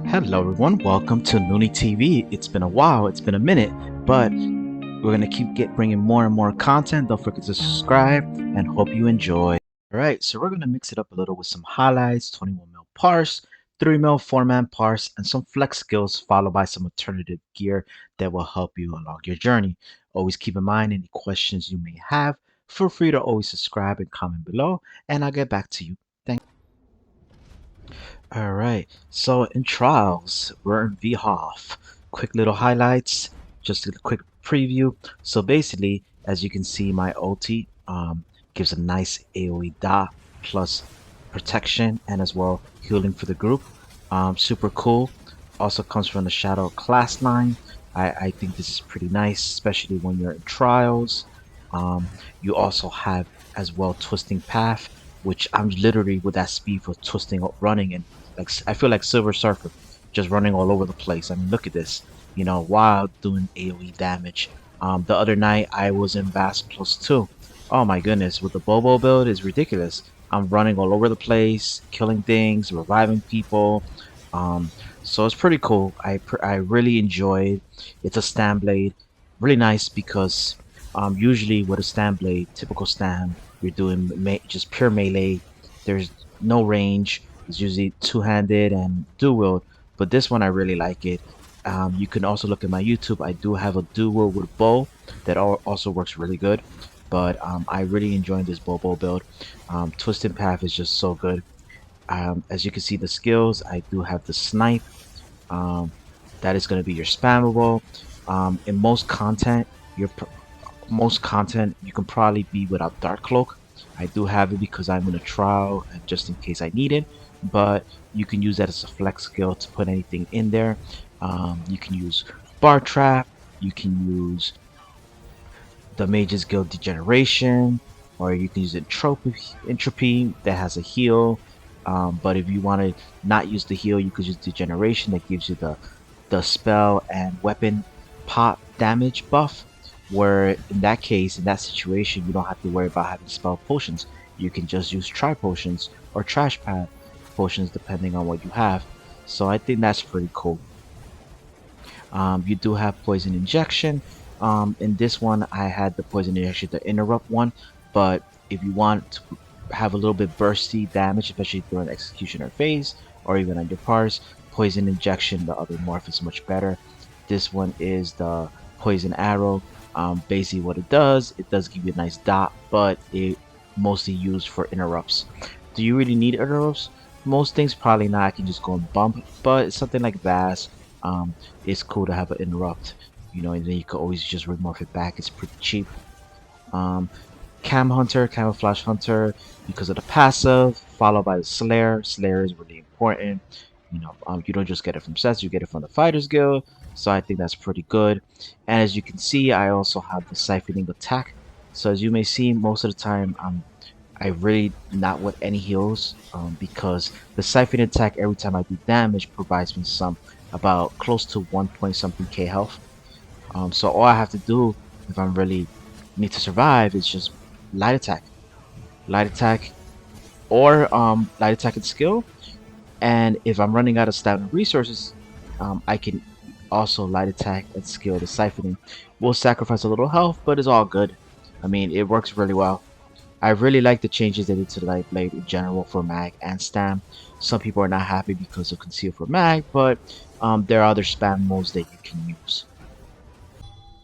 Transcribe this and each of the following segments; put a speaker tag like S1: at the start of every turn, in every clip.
S1: Hello everyone, welcome to Looney TV. It's been a while, it's been a minute, but we're gonna bringing more and more content. Don't forget to subscribe and hope you enjoy. All right, so we're gonna mix it up a little with some highlights, 21 mil parse, 3 mil 4-man parse, and some flex skills, followed by some alternative gear that will help you along your journey. Always keep in mind any questions you may have. Feel free to always subscribe and comment below, and I'll get back to you. Thank. All right, so in trials, we're in VHOF. Quick little highlights, just a quick preview. So basically, as you can see, my ulti gives a nice AoE dot plus protection and as well healing for the group. Super cool. Also comes from the Shadow class line. I think this is pretty nice, especially when you're in trials. You also have as well Twisting Path, which I'm literally with that speed for twisting running, and like I feel like Silver Surfer, just running all over the place. I mean, look at this, while doing AoE damage. The other night I was in Bass plus 2. Oh my goodness, with the Bobo build is ridiculous. I'm running all over the place, killing things, reviving people. Um, so it's pretty cool. I really enjoyed. It's a stand blade, really nice because usually with a stand blade, typical stand, you're doing just pure melee. There's no range. It's usually two-handed and dual wield, but this one I really like it. You can also look at my YouTube. I do have a dual wield with bow that also works really good. But I really enjoy this bow build. Twisted Path is just so good. As you can see, the skills, I do have the snipe. Um, that is going to be your spammable. In most content you can probably be without Dark Cloak. I do have it because I'm in a trial and just in case I need it, but you can use that as a flex skill to put anything in there. You can use Bar Trap, you can use the Mage's Guild Degeneration, or you can use Entropy that has a heal. But if you want to not use the heal, you could use Degeneration that gives you the spell and weapon pot damage buff. Where in that case, in that situation, you don't have to worry about having spell potions. You can just use tri potions or trash pad potions depending on what you have. So I think that's pretty cool. You do have poison injection. In this one, I had the poison injection, the interrupt one. But if you want to have a little bit bursty damage, especially during the executioner phase or even on your parts, poison injection, the other morph is much better. This one is the poison arrow. Basically, what it does give you a nice dot, but it mostly used for interrupts. Do you really need interrupts? Most things probably not. I can just go and bump, but something like Bass, it's cool to have an interrupt, and then you can always just remorph it back. It's pretty cheap. Um, Cam Hunter, Camouflage Hunter, because of the passive, followed by the Slayer. Slayer is really important. You don't just get it from sets, you get it from the Fighters Guild. So I think that's pretty good. And as you can see, I also have the Siphoning Attack. So as you may see, most of the time, I really not with any heals because the Siphoning Attack, every time I do damage, provides me about close to 1 point something K health. So all I have to do if I'm really need to survive is just light attack, light attack, or light attack and skill. And if I'm running out of stamina resources, I can also light attack and skill the siphoning. Will sacrifice a little health, but it's all good. I mean, it works really well. I really like the changes they did to the Nightblade in general for mag and stam. Some people are not happy because of conceal for mag, but there are other spam modes that you can use.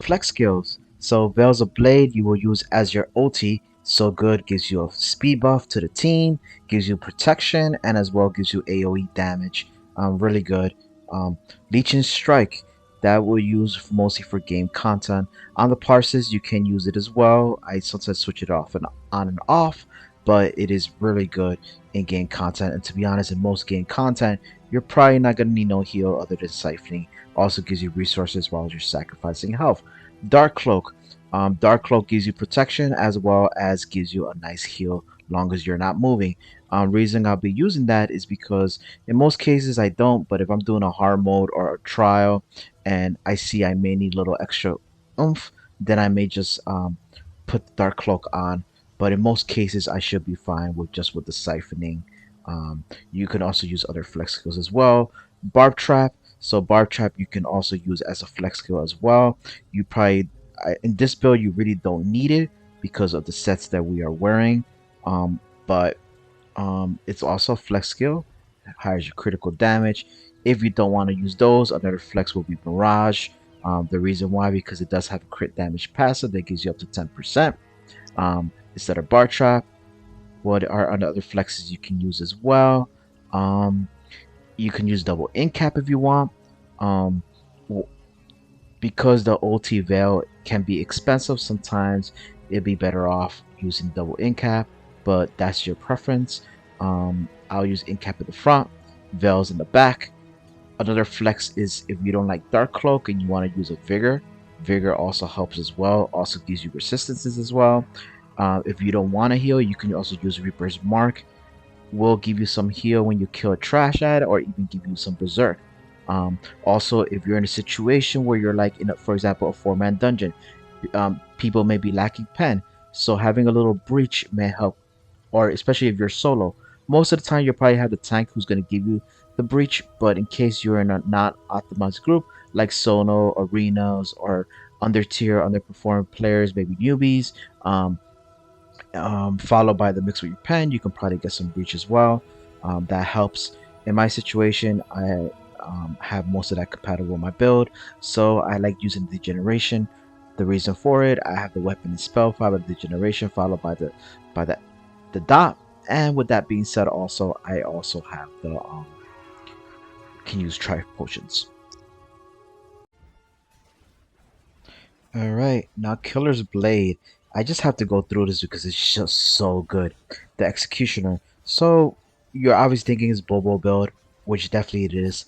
S1: Flex skills. So Veils of Blade you will use as your ulti. So good, gives you a speed buff to the team, gives you protection, and as well gives you AoE damage. Really good. Leeching Strike that will use mostly for game content. On the parses you can use it as well. I sometimes switch it off and on and off, but it is really good in game content. And to be honest, in most game content, you're probably not gonna need no heal other than siphoning. Also gives you resources while you're sacrificing health. Dark Cloak. Dark Cloak gives you protection as well as gives you a nice heal long as you're not moving. Reason I'll be using that is because in most cases I don't, but if I'm doing a hard mode or a trial and I see I may need a little extra oomph, then I may just put the Dark Cloak on. But in most cases I should be fine with just with the siphoning. You can also use other flex skills as well. Barb Trap. So Barb Trap you can also use as a flex skill as well. You probably in this build you really don't need it because of the sets that we are wearing. But it's also a flex skill, higher your critical damage. If you don't want to use those, another flex will be Mirage. The reason why, because it does have a crit damage passive that gives you up to 10%. Instead of Bar Trap, what are other flexes you can use as well? Um, you can use double incap if you want. Um, because the OT Veil can be expensive, sometimes it'd be better off using double incap, but that's your preference. I'll use incap at the front, Veils in the back. Another flex is if you don't like Dark Cloak and you want to use a Vigor. Vigor also helps as well, also gives you resistances as well. If you don't want to heal, you can also use Reaper's Mark, will give you some heal when you kill a trash ad or even give you some berserk. Also, if you're in a situation where you're like in, for example, a 4-man dungeon, people may be lacking pen, so having a little breach may help. Or especially if you're solo, most of the time you'll probably have the tank who's going to give you the breach. But in case you're in a not optimized group like Sono, arenas, or under tier, underperforming players, maybe newbies, followed by the mix with your pen, you can probably get some breach as well. That helps. In my situation, I have most of that compatible with my build, so I like using degeneration. The reason for it, I have the weapon and spell followed by degeneration, followed by the dot. And with that being said, also I also have the can use tri potions. All right, now Killer's Blade. I just have to go through this because it's just so good. The Executioner. So you're obviously thinking it's Bobo build, which definitely it is.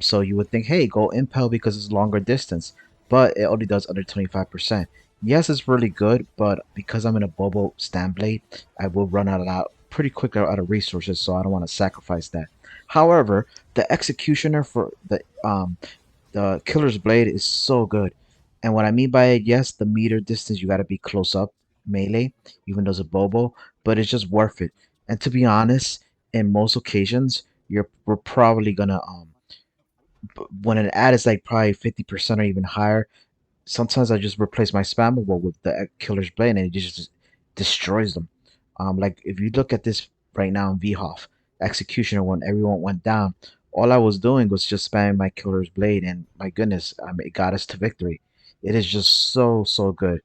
S1: So you would think, hey, go Impel because it's longer distance, but it only does under 25%. Yes, it's really good, but because I'm in a Bobo stand blade, I will run out pretty quick out of resources, so I don't want to sacrifice that. However, the Executioner for the Killer's Blade is so good. And what I mean by it, yes, the meter distance, you got to be close up melee, even though it's a Bobo, but it's just worth it. And to be honest, in most occasions, we're probably gonna when an ad is like probably 50% or even higher, sometimes I just replace my spammable with the Killer's Blade and it just destroys them. Like if you look at this right now in VHOF Executioner when everyone went down, all I was doing was just spamming my Killer's Blade, and my goodness, it got us to victory. It is just so good.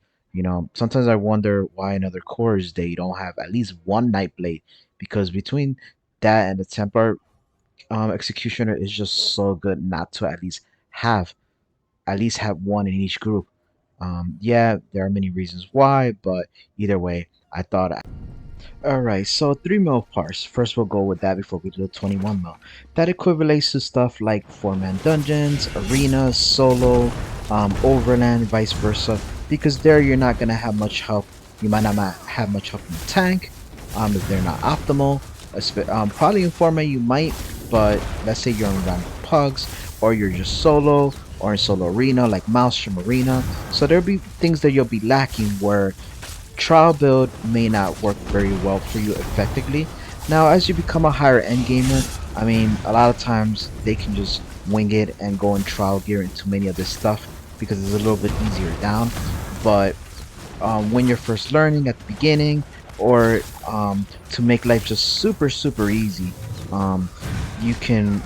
S1: Sometimes I wonder why in other cores they don't have at least one Nightblade, because between that and the Templar Executioner is just so good not to at least have one in each group. Yeah, there are many reasons why, but either way, I thought. Alright, so 3 mil parse. First, we'll go with that before we do the 21 mil. That equivalates to stuff like 4-man dungeons, arenas, solo, overland, vice versa. Because there, you're not gonna have much help. You might not have much help from the tank, if they're not optimal. Probably in 4-man you might, but let's say you're in random pugs, or you're just solo, or in solo arena like Maelstrom Arena. So there'll be things that you'll be lacking where trial build may not work very well for you effectively. Now, as you become a higher end gamer, I mean, a lot of times they can just wing it and go in trial gear into many of this stuff because it's a little bit easier down. But when you're first learning at the beginning, or to make life just super easy, um, you can.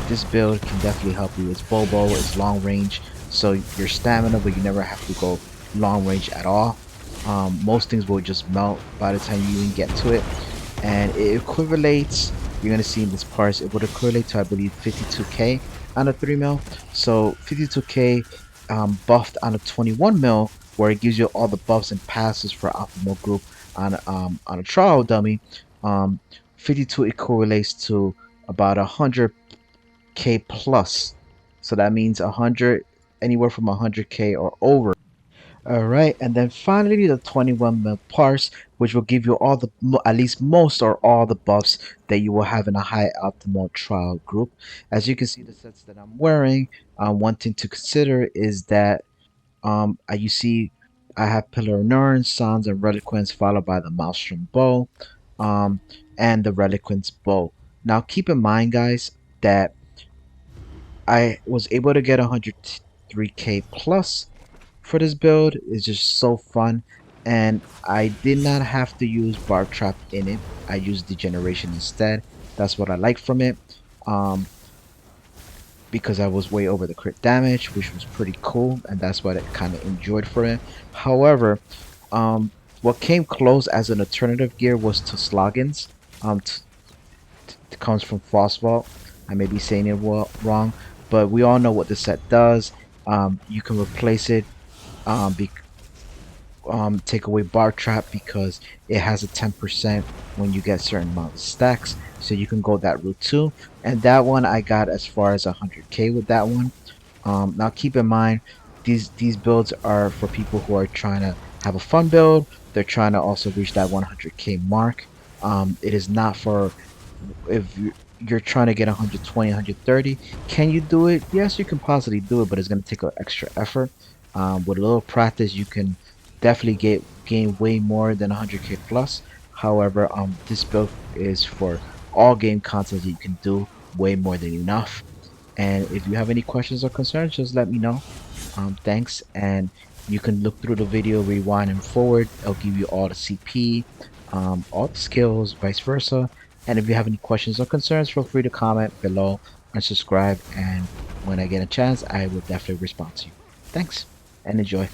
S1: This build can definitely help you. It's Bobo, it's long range, so your stamina, but you never have to go long range at all. Most things will just melt by the time you even get to it, and it equivalates. You're gonna see in this parse, it would equivalent to, I believe, 52k on a 3 mil. So 52k buffed on a 21 mil, where it gives you all the buffs and passes for optimal group on a trial dummy. Um, 52 equivalates to about 100k plus. So that means 100, anywhere from 100k or over. All right, and then finally the 21 mil parse, which will give you all at least most or all the buffs that you will have in a high optimal trial group. As you can see, the sets that I'm wearing, one thing to consider is that you see I have Pillar of Nurn, Sons, and Reliquants, followed by the Maelstrom Bow, um, and the Reliquants Bow. Now keep in mind, guys, that I was able to get 103K plus for this build. It's just so fun, and I did not have to use bar trap in it. I used degeneration instead. That's what I like from it. Um, because I was way over the crit damage, which was pretty cool, and that's what I kind of enjoyed for it. However, um, what came close as an alternative gear was to Sloggins. It comes from Frostvault. I may be saying it wrong, but we all know what the set does. You can replace it, um, be take away bar trap because it has a 10% when you get certain amount of stacks, so you can go that route too. And that one I got as far as 100k with that one. Now keep in mind, these builds are for people who are trying to have a fun build. They're trying to also reach that 100k mark. It is not for if you're trying to get 120, 130. Can you do it? Yes, you can possibly do it, but it's going to take an extra effort. With a little practice, you can definitely gain way more than 100k plus. However, this build is for all game content. You can do way more than enough. And if you have any questions or concerns, just let me know. Thanks. And you can look through the video, rewind and forward. It'll give you all the CP, all the skills, vice versa. And if you have any questions or concerns, feel free to comment below and subscribe. And when I get a chance, I will definitely respond to you. Thanks and enjoy.